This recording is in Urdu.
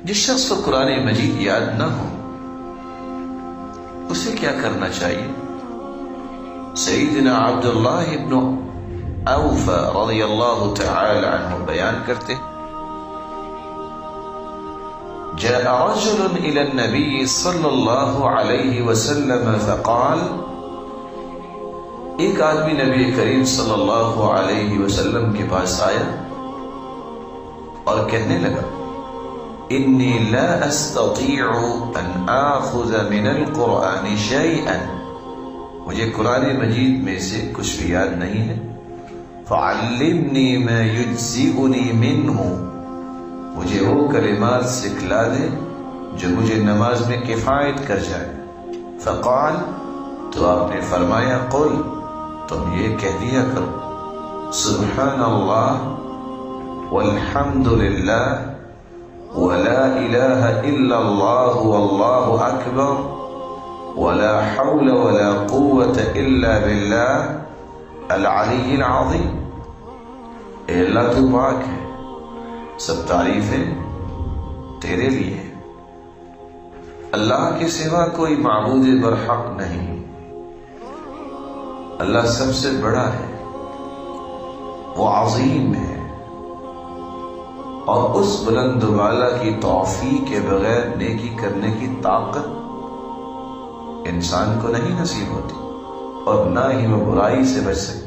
جس شخص کو قرآن مجید یاد نہ ہو اسے کیا کرنا چاہیے؟ سیدنا عبداللہ ابن اوف رضی اللہ تعالی عنہ بیان کرتے جاء رجل الى النبي صلی اللہ علیہ وسلم فقال، ایک آدمی نبی کریم صلی اللہ علیہ وسلم کے پاس آیا اور کہنے لگا انی لا استطيع ان آخذ من القرآن شيئا، مجھے قرآن مجید میں سے کچھ بھی یاد نہیں ہے، فعلمنی ما یجزئنی منہ، مجھے وہ کلمات سکھلا دے جو مجھے نماز میں کفایت کر جائے۔ فقال، تو آپ نے فرمایا قل، تم یہ کہہ دیا کرو سبحان اللہ والحمد للہ ولا الہ الا اللہ واللہ اکبر ولا حول ولا قوة الا باللہ العلی العظیم۔ اے اللہ تو پاک ہے، سب تعریفیں تیرے لیے، اللہ کے سوا کوئی معبود برحق نہیں، اللہ سب سے بڑا ہے، وہ عظیم ہے، اور اس بلند والا کی توفیق کے بغیر نیکی کرنے کی طاقت انسان کو نہیں نصیب ہوتی، اور نہ ہی وہ برائی سے بچ سکتا۔